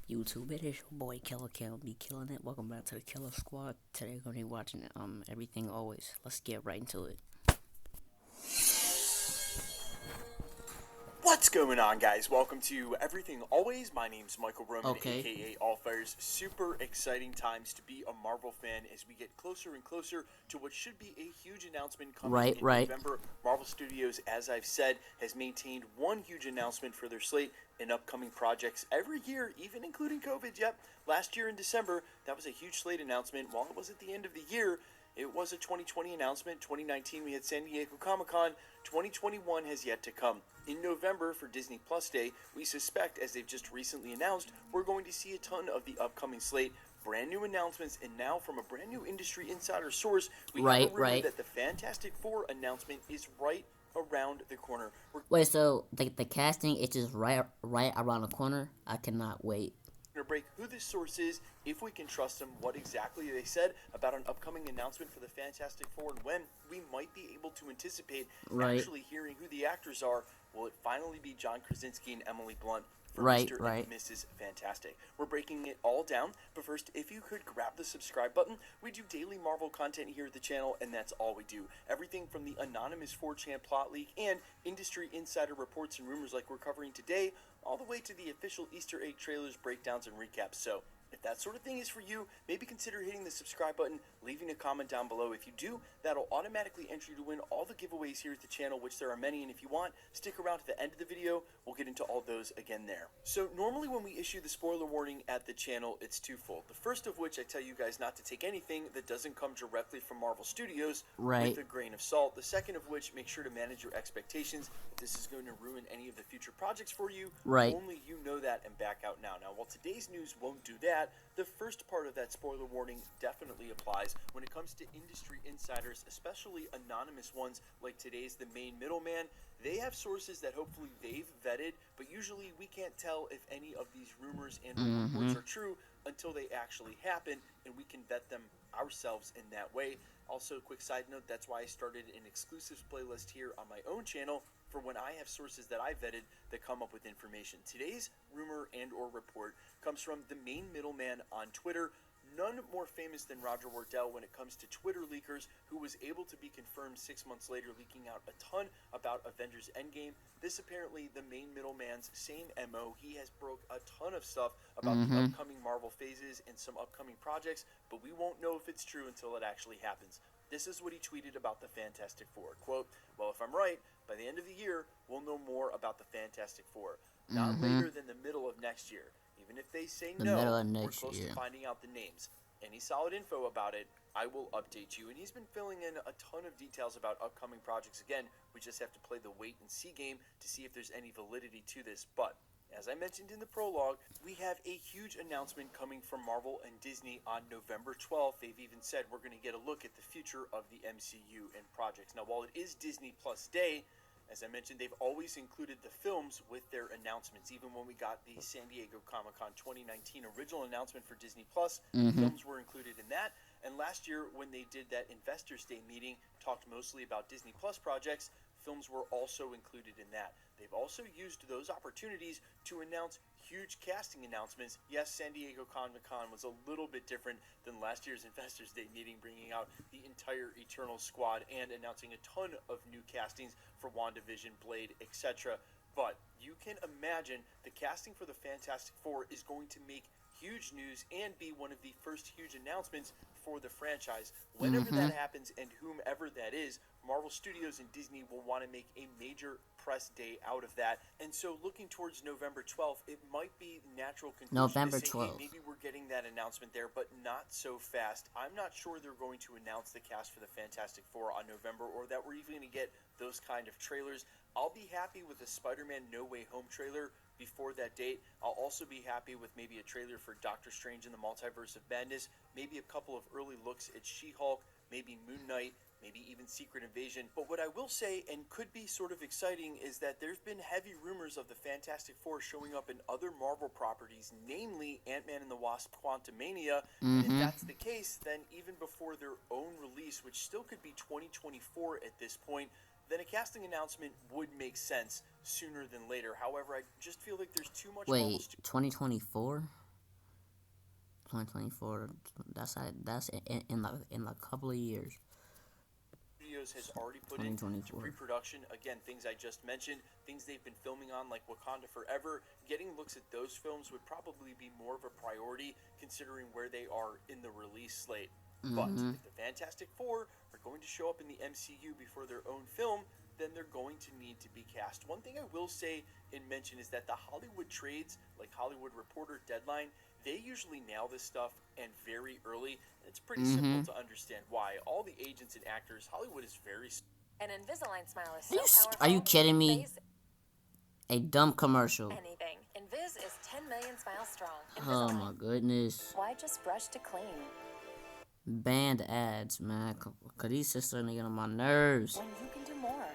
YouTube, it is your boy Killer Cam, be killing it. Welcome back to the Killer Squad. Today we're gonna be watching everything always. Let's get right into it. What's going on, guys? Welcome to Everything Always. My name's Michael Roman, Okay. aka Allfire's. Super exciting times to be a Marvel fan as we get closer and closer to what should be a huge announcement coming in Right. November. Marvel Studios, as I've said, has maintained one huge announcement for their slate and upcoming projects every year, even including COVID. Yep, last year in December, that was a huge slate announcement. While it was at the end of the year, it was a 2020 announcement. 2019, we had San Diego Comic-Con. 2021 has yet to come. In November, for Disney Plus Day, we suspect, as they've just recently announced, we're going to see a ton of the upcoming slate, brand new announcements, and now from a brand new industry insider source, we have a rumor that the Fantastic Four announcement is right around the corner. Wait, so the casting is just right around the corner? I cannot wait. We're going to break who this source is, if we can trust them, what exactly they said about an upcoming announcement for the Fantastic Four, and when we might be able to anticipate actually hearing who the actors are. Will it finally be John Krasinski and Emily Blunt for Mr. and Mrs. Fantastic? We're breaking it all down, but first, if you could grab the subscribe button. We do daily Marvel content here at the channel, and that's all we do. Everything from the anonymous 4chan plot leak and industry insider reports and rumors like we're covering today, all the way to the official Easter egg trailers, breakdowns, and recaps. So, if that sort of thing is for you, maybe consider hitting the subscribe button, leaving a comment down below. If you do, that'll automatically enter you to win all the giveaways here at the channel, which there are many, and if you want, stick around to the end of the video. We'll get into all those again there. So normally when we issue the spoiler warning at the channel, it's twofold. The first of which I tell you guys not to take anything that doesn't come directly from Marvel Studios with a grain of salt. The second of which, make sure to manage your expectations. If this is going to ruin any of the future projects for you, only you know that, and back out now. Now, while today's news won't do that, the first part of that spoiler warning definitely applies when it comes to industry insiders, especially anonymous ones like today's the main middleman. They have sources that hopefully they've vetted, but usually we can't tell if any of these rumors and reports are true until they actually happen, and we can vet them ourselves in that way. Also, quick side note, that's why I started an exclusive playlist here on my own channel for when I have sources that I vetted that come up with information. Today's rumor and or report comes from the main middleman on Twitter, none more famous than Roger Wardell when it comes to Twitter leakers, who was able to be confirmed 6 months later, leaking out a ton about Avengers Endgame. This apparently the main middleman's same MO. He has broke a ton of stuff about the upcoming Marvel phases and some upcoming projects, but we won't know if it's true until it actually happens. This is what he tweeted about the Fantastic Four. Quote, "Well, if I'm right, by the end of the year, we'll know more about the Fantastic Four. Not later than the middle of next year. Even if they say no, we're close to finding out the names. Any solid info about it, I will update you." And he's been filling in a ton of details about upcoming projects. Again, we just have to play the wait and see game to see if there's any validity to this. But as I mentioned in the prologue, we have a huge announcement coming from Marvel and Disney on November 12th. They've even said we're going to get a look at the future of the MCU and projects. Now, while it is Disney Plus Day, as I mentioned, they've always included the films with their announcements. Even when we got the San Diego Comic-Con 2019 original announcement for Disney Plus, films were included in that. And last year, when they did that Investors Day meeting, talked mostly about Disney Plus projects, films were also included in that. They've also used those opportunities to announce huge casting announcements. Yes, San Diego Comic-Con was a little bit different than last year's Investors Day meeting, bringing out the entire Eternal squad and announcing a ton of new castings for WandaVision, Blade, etc. But you can imagine the casting for the Fantastic Four is going to make huge news and be one of the first huge announcements for the franchise. Whenever that happens, and whomever that is, Marvel Studios and Disney will want to make a major press day out of that. And so looking towards November 12th, it might be natural conclusion November to say, 12th. hey, maybe we're getting that announcement there, but not so fast. I'm not sure they're going to announce the cast for the Fantastic Four on November, or that we're even going to get those kind of trailers. I'll be happy with a Spider-Man No Way Home trailer before that date. I'll also be happy with maybe a trailer for Doctor Strange in the Multiverse of Madness, maybe a couple of early looks at She-Hulk, maybe Moon Knight, maybe even Secret Invasion. But what I will say, and could be sort of exciting, is that there's been heavy rumors of the Fantastic Four showing up in other Marvel properties, namely Ant-Man and the Wasp: Quantumania. And if that's the case, then even before their own release, which still could be 2024 at this point, then a casting announcement would make sense sooner than later. However, I just feel like there's too much Marvel Wait, 2024? 2024. That's in a couple of years. Studios has already put into 2024. pre-production. Again, things I just mentioned, things they've been filming on, like Wakanda Forever. Getting looks at those films would probably be more of a priority considering where they are in the release slate. But if the Fantastic Four are going to show up in the MCU before their own film, then they're going to need to be cast. One thing I will say and mention is that the Hollywood trades, like Hollywood Reporter, Deadline, they usually nail this stuff and very early. And it's pretty simple to understand why. All the agents and actors, Hollywood is very. An Invisalign smile is so powerful. Are you kidding me? Face A dumb commercial. anything. Invis is 10 million smiles strong. Oh Invisalign. my goodness. Why just brush to clean? Banned ads, man. Cause these sisters are getting on my nerves. When you can do more.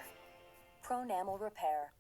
Pronamel repair.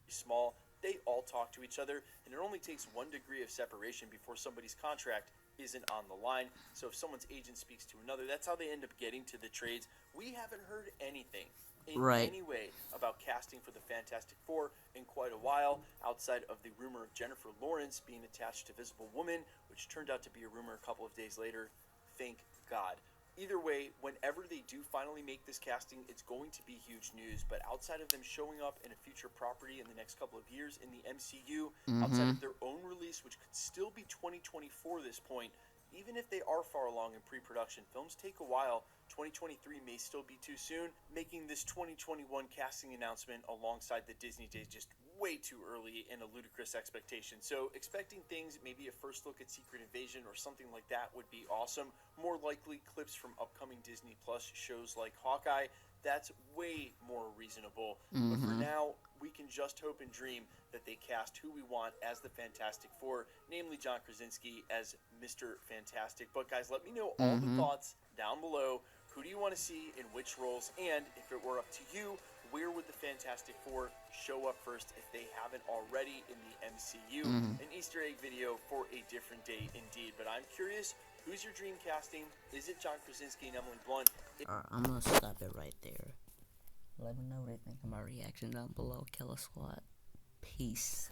Small, they all talk to each other, and it only takes 1 degree of separation before somebody's contract isn't on the line. So if someone's agent speaks to another, that's how they end up getting to the trades. We haven't heard anything in any way about casting for the Fantastic Four in quite a while, outside of the rumor of Jennifer Lawrence being attached to Visible Woman, which turned out to be a rumor a couple of days later. Thank God. Either way, whenever they do finally make this casting, it's going to be huge news. But outside of them showing up in a future property in the next couple of years in the MCU, outside of their own release, which could still be 2024 at this point, even if they are far along in pre-production, films take a while. 2023 may still be too soon, making this 2021 casting announcement alongside the Disney days just way too early and a ludicrous expectation. So expecting things, maybe a first look at Secret Invasion or something like that would be awesome. More likely clips from upcoming Disney Plus shows like Hawkeye. That's way more reasonable. But for now, we can just hope and dream that they cast who we want as the Fantastic Four, namely John Krasinski as Mr. Fantastic. But guys, let me know all the thoughts down below. Who do you want to see in which roles? And if it were up to you, where would the Fantastic Four show up first if they haven't already in the MCU? An Easter egg video for a different day indeed. But I'm curious, who's your dream casting? Is it John Krasinski and Emily Blunt? Alright, I'm gonna stop it right there. Let me know what you think of my reaction down below. Killer Squad. Peace.